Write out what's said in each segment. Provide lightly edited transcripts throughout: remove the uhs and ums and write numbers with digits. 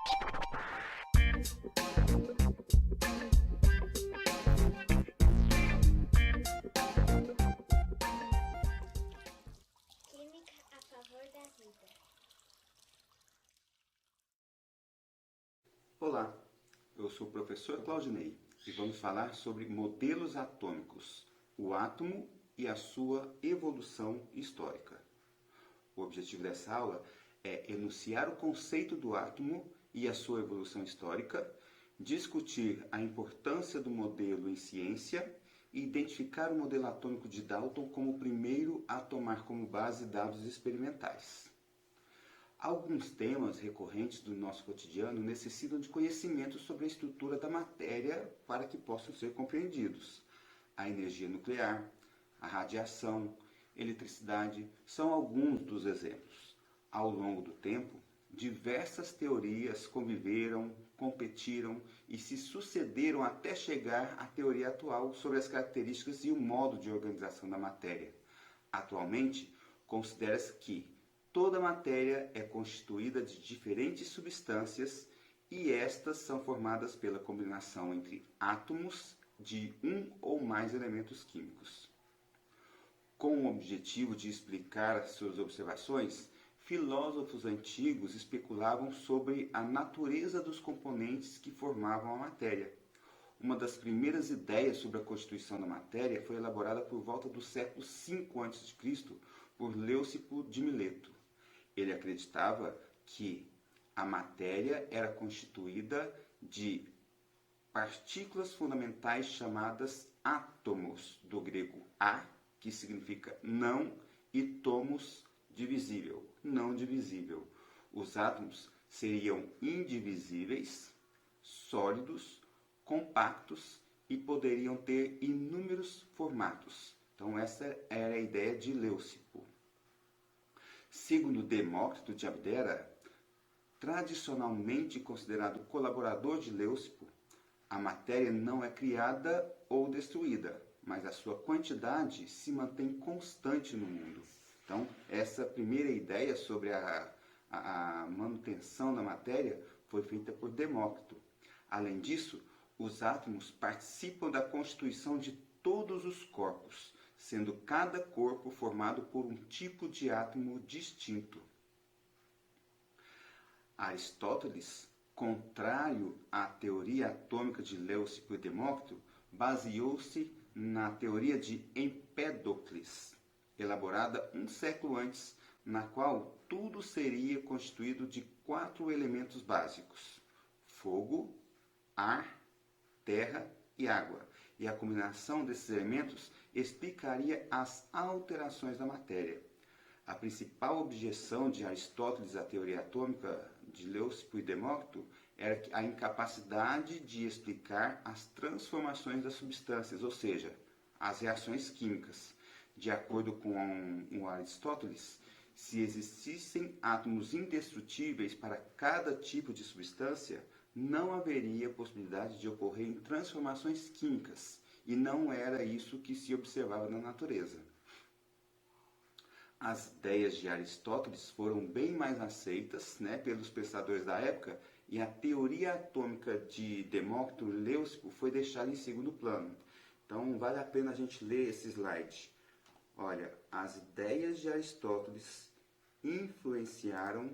Química a favor da vida. Olá, eu sou o professor Claudinei e vamos falar sobre modelos atômicos, o átomo e a sua evolução histórica. O objetivo dessa aula é enunciar o conceito do átomo e a sua evolução histórica, discutir a importância do modelo em ciência e identificar o modelo atômico de Dalton como o primeiro a tomar como base dados experimentais. Alguns temas recorrentes do nosso cotidiano necessitam de conhecimento sobre a estrutura da matéria para que possam ser compreendidos. A energia nuclear, a radiação, eletricidade são alguns dos exemplos. Ao longo do tempo, diversas teorias conviveram, competiram e se sucederam até chegar à teoria atual sobre as características e o modo de organização da matéria. Atualmente, considera-se que toda matéria é constituída de diferentes substâncias e estas são formadas pela combinação entre átomos de um ou mais elementos químicos. Com o objetivo de explicar as suas observações, filósofos antigos especulavam sobre a natureza dos componentes que formavam a matéria. Uma das primeiras ideias sobre a constituição da matéria foi elaborada por volta do século V a.C. por Leucipo de Mileto. Ele acreditava que a matéria era constituída de partículas fundamentais chamadas átomos, do grego a, que significa não, e tomos, divisível, não divisível. Os átomos seriam indivisíveis, sólidos, compactos e poderiam ter inúmeros formatos. Então essa era a ideia de Leucipo. Segundo Demócrito de Abdera, tradicionalmente considerado colaborador de Leucipo, a matéria não é criada ou destruída, mas a sua quantidade se mantém constante no mundo. Então, essa primeira ideia sobre a manutenção da matéria foi feita por Demócrito. Além disso, os átomos participam da constituição de todos os corpos, sendo cada corpo formado por um tipo de átomo distinto. Aristóteles, contrário à teoria atômica de Leucipo e Demócrito, baseou-se na teoria de Empédocles, elaborada um século antes, na qual tudo seria constituído de 4 elementos básicos: fogo, ar, terra e água, e a combinação desses elementos explicaria as alterações da matéria. A principal objeção de Aristóteles à teoria atômica de Leucipo e Demócrito era a incapacidade de explicar as transformações das substâncias, ou seja, as reações químicas. De acordo com o Aristóteles, se existissem átomos indestrutíveis para cada tipo de substância, não haveria possibilidade de ocorrerem transformações químicas, e não era isso que se observava na natureza. As ideias de Aristóteles foram bem mais aceitas, pelos pensadores da época, e a teoria atômica de Demócrito e Leucipo foi deixada em segundo plano. Então vale a pena a gente ler esse slide. Olha, as ideias de Aristóteles influenciaram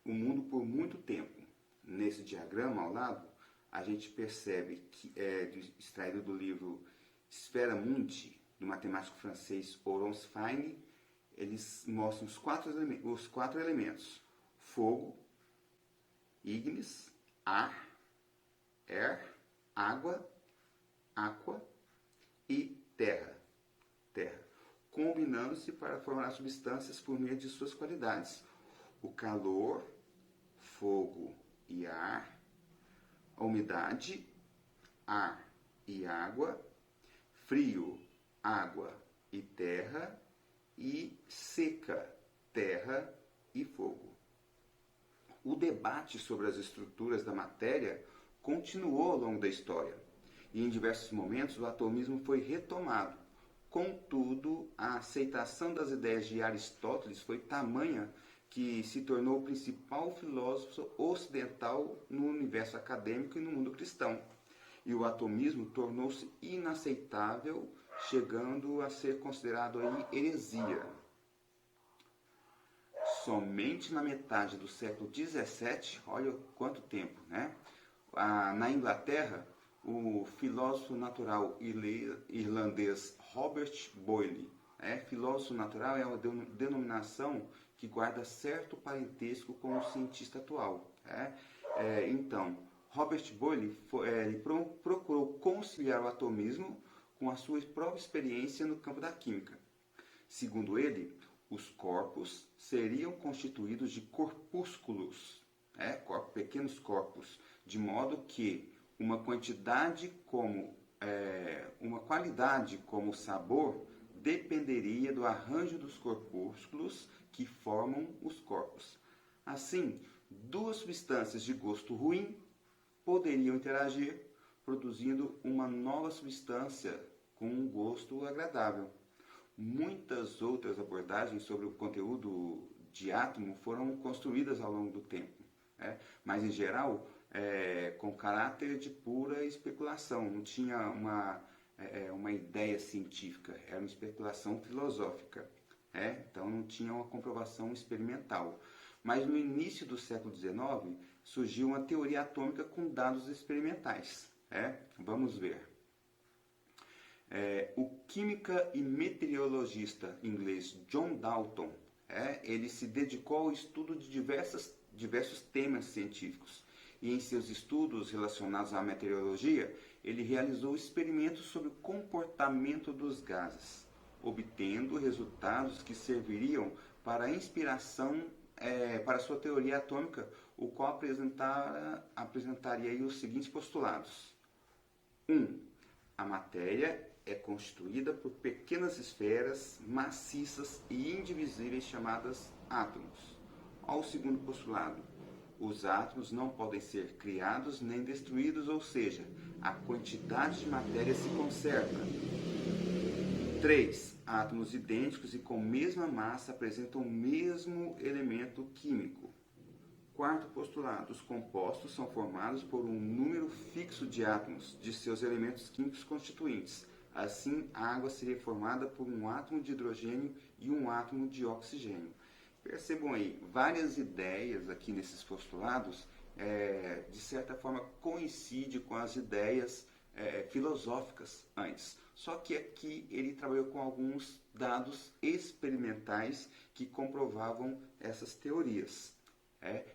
o mundo por muito tempo. Nesse diagrama ao lado, a gente percebe que é extraído do livro Sphera Mundi, do matemático francês Laurent Fine. Eles mostram os quatro elementos: fogo, ignis, ar, air, água, aqua e terra, combinando-se para formar substâncias por meio de suas qualidades: o calor, fogo e ar, a umidade, ar e água, frio, água e terra, e seca, terra e fogo. O debate sobre as estruturas da matéria continuou ao longo da história, e em diversos momentos o atomismo foi retomado. Contudo, a aceitação das ideias de Aristóteles foi tamanha que se tornou o principal filósofo ocidental no universo acadêmico e no mundo cristão. E o atomismo tornou-se inaceitável, chegando a ser considerado aí heresia. Somente na metade do século XVII, olha quanto tempo, né? Na Inglaterra, o filósofo natural irlandês Robert Boyle. Filósofo natural é uma denominação que guarda certo parentesco com o cientista atual. Então, Robert Boyle procurou conciliar o atomismo com a sua própria experiência no campo da química. Segundo ele, os corpos seriam constituídos de corpúsculos, pequenos corpos, de modo que uma qualidade como o sabor dependeria do arranjo dos corpúsculos que formam os corpos. Assim, duas substâncias de gosto ruim poderiam interagir, produzindo uma nova substância com um gosto agradável. Muitas outras abordagens sobre o conteúdo de átomo foram construídas ao longo do tempo, mas em geral com caráter de pura especulação, não tinha uma ideia científica, era uma especulação filosófica, então não tinha uma comprovação experimental. Mas no início do século XIX surgiu uma teoria atômica com dados experimentais. Vamos ver. O química e meteorologista inglês John Dalton, ele se dedicou ao estudo de diversos temas científicos. E em seus estudos relacionados à meteorologia, ele realizou experimentos sobre o comportamento dos gases, obtendo resultados que serviriam para a inspiração para sua teoria atômica, o qual apresentaria aí os seguintes postulados. 1. A matéria é constituída por pequenas esferas maciças e indivisíveis chamadas átomos. Ao segundo postulado, os átomos não podem ser criados nem destruídos, ou seja, a quantidade de matéria se conserva. 3. Átomos idênticos e com mesma massa apresentam o mesmo elemento químico. Quarto postulado, os compostos são formados por um número fixo de átomos de seus elementos químicos constituintes. Assim, a água seria formada por um átomo de hidrogênio e um átomo de oxigênio. Percebam aí, várias ideias aqui nesses postulados, de certa forma, coincidem com as ideias filosóficas antes. Só que aqui ele trabalhou com alguns dados experimentais que comprovavam essas teorias.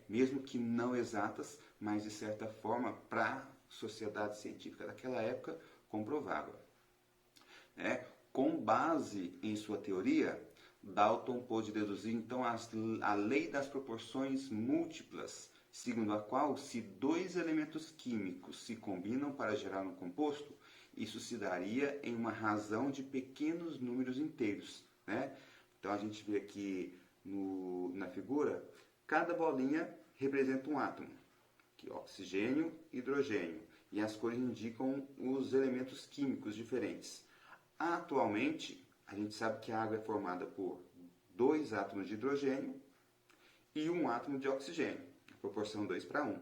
Mesmo que não exatas, mas de certa forma, para a sociedade científica daquela época, comprovava. Com base em sua teoria, Dalton pôde deduzir então a lei das proporções múltiplas, segundo a qual, se dois elementos químicos se combinam para gerar um composto, isso se daria em uma razão de pequenos números inteiros. Então a gente vê aqui na figura, cada bolinha representa um átomo, que é oxigênio e hidrogênio, e as cores indicam os elementos químicos diferentes. Atualmente, a gente sabe que a água é formada por 2 átomos de hidrogênio e 1 átomo de oxigênio, proporção 2:1.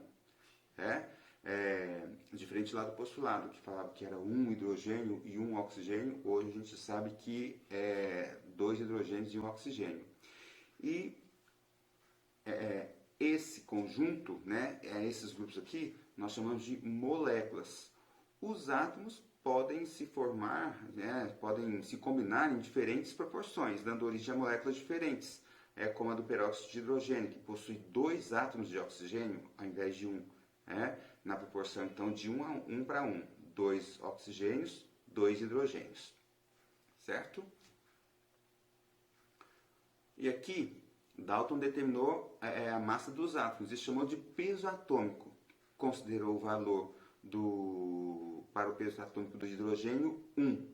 Diferente lá do postulado, que falava que era 1 hidrogênio e 1 oxigênio, hoje a gente sabe que é 2 hidrogênios e 1 oxigênio. E esse conjunto, esses grupos aqui, nós chamamos de moléculas. Os átomos podem se formar, podem se combinar em diferentes proporções, dando origem a moléculas diferentes, como a do peróxido de hidrogênio, que possui 2 átomos de oxigênio ao invés de 1, na proporção então de 1:1, 2 oxigênios, 2 hidrogênios, certo? E aqui, Dalton determinou a massa dos átomos e chamou de peso atômico, considerou o valor para o peso atômico do hidrogênio 1,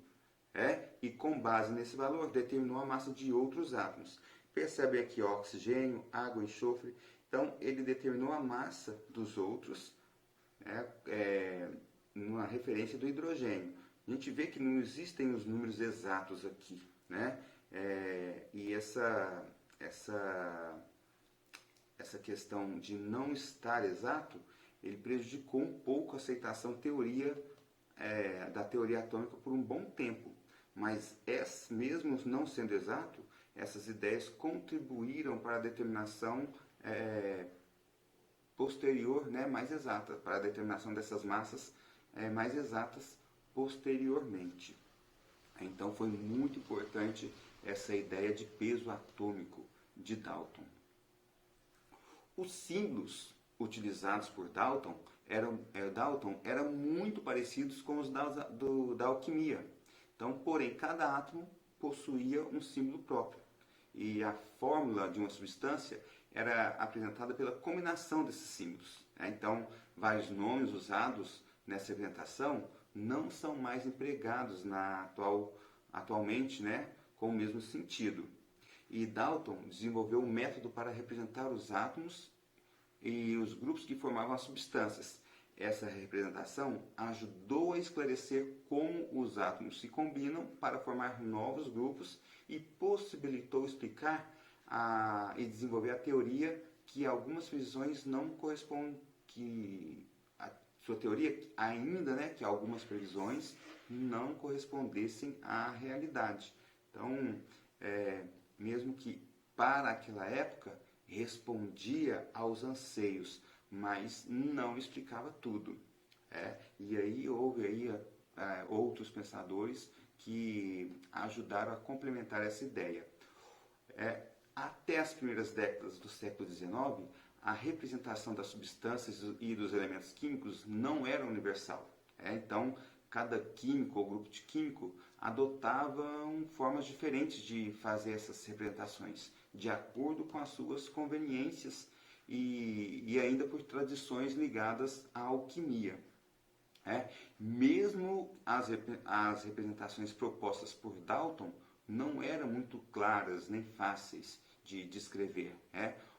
e com base nesse valor determinou a massa de outros átomos. Percebe aqui oxigênio, água, enxofre. Então ele determinou a massa dos outros, numa referência do hidrogênio. A gente vê que não existem os números exatos aqui, e essa questão de não estar exato, ele prejudicou um pouco a aceitação da teoria atômica por um bom tempo. Mas mesmo não sendo exato, essas ideias contribuíram para a determinação posterior, né, mais exata, para a determinação dessas massas mais exatas posteriormente. Então foi muito importante essa ideia de peso atômico de Dalton. Os símbolos utilizados por Dalton eram muito parecidos com os da alquimia. Então, porém, cada átomo possuía um símbolo próprio. E a fórmula de uma substância era apresentada pela combinação desses símbolos. Então, vários nomes usados nessa representação não são mais empregados atualmente, né, com o mesmo sentido. E Dalton desenvolveu um método para representar os átomos e os grupos que formavam as substâncias. Essa representação ajudou a esclarecer como os átomos se combinam para formar novos grupos e possibilitou explicar e desenvolver a teoria que algumas previsões não correspondem, sua teoria ainda, né, que algumas previsões não correspondessem à realidade. Então, mesmo que para aquela época respondia aos anseios, mas não explicava tudo. E aí houve outros pensadores que ajudaram a complementar essa ideia. Até as primeiras décadas do século XIX, a representação das substâncias e dos elementos químicos não era universal. Então, cada químico ou grupo de químico adotavam formas diferentes de fazer essas representações, de acordo com as suas conveniências e ainda por tradições ligadas à alquimia. Mesmo as representações propostas por Dalton não eram muito claras nem fáceis de descrever,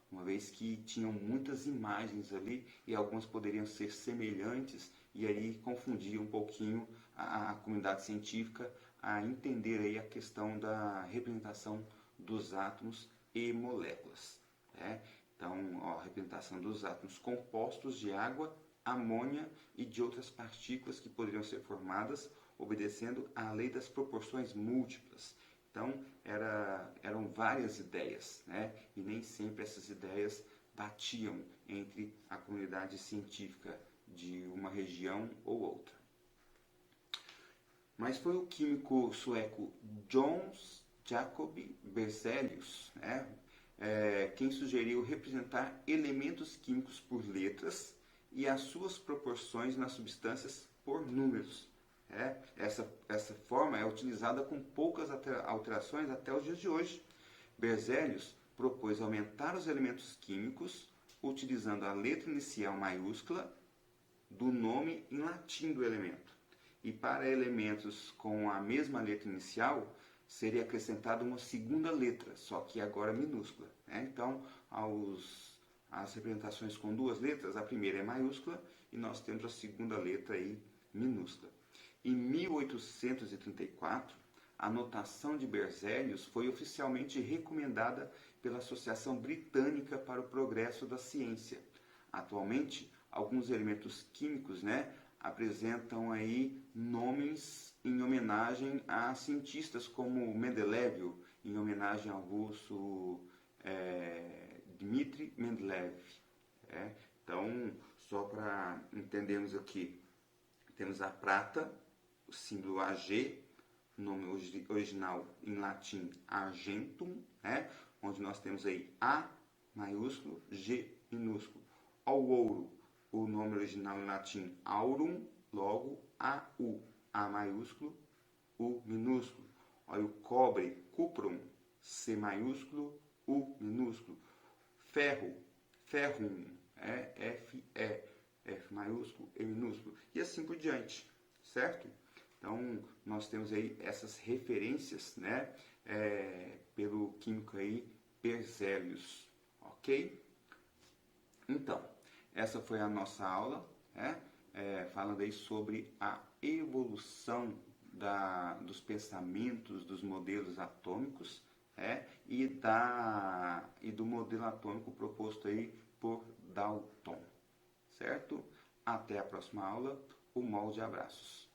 uma vez que tinham muitas imagens ali e algumas poderiam ser semelhantes e aí confundir um pouquinho a comunidade científica a entender aí a questão da representação dos átomos e moléculas. Então, a representação dos átomos compostos de água, amônia e de outras partículas que poderiam ser formadas obedecendo à lei das proporções múltiplas. Então, eram várias ideias, e nem sempre essas ideias batiam entre a comunidade científica de uma região ou outra. Mas foi o químico sueco Jöns Jacob Berzelius, quem sugeriu representar elementos químicos por letras e as suas proporções nas substâncias por números. Essa forma é utilizada com poucas alterações até os dias de hoje. Berzelius propôs aumentar os elementos químicos utilizando a letra inicial maiúscula do nome em latim do elemento. E para elementos com a mesma letra inicial, seria acrescentada uma segunda letra, só que agora minúscula. Então, as representações com duas letras, a primeira é maiúscula e nós temos a segunda letra aí minúscula. Em 1834, a notação de Berzelius foi oficialmente recomendada pela Associação Britânica para o Progresso da Ciência. Atualmente, alguns elementos químicos, apresentam aí nomes em homenagem a cientistas como Mendeleev, em homenagem ao russo Dmitri Mendeleev. Então, só para entendermos aqui, temos a prata, o símbolo Ag, nome original em latim argentum, onde nós temos aí A maiúsculo, G minúsculo. Ao ouro, o nome original em latim aurum, logo AU, A maiúsculo, U minúsculo. Olha o cobre, cuprum, C maiúsculo, U minúsculo. Ferro, ferrum, FE, F maiúsculo, E minúsculo. E assim por diante, certo? Então, nós temos aí essas referências, pelo químico aí Berzelius, ok? Então, essa foi a nossa aula, falando aí sobre a evolução dos pensamentos dos modelos atômicos, e do modelo atômico proposto aí por Dalton, certo? Até a próxima aula, o molde abraços.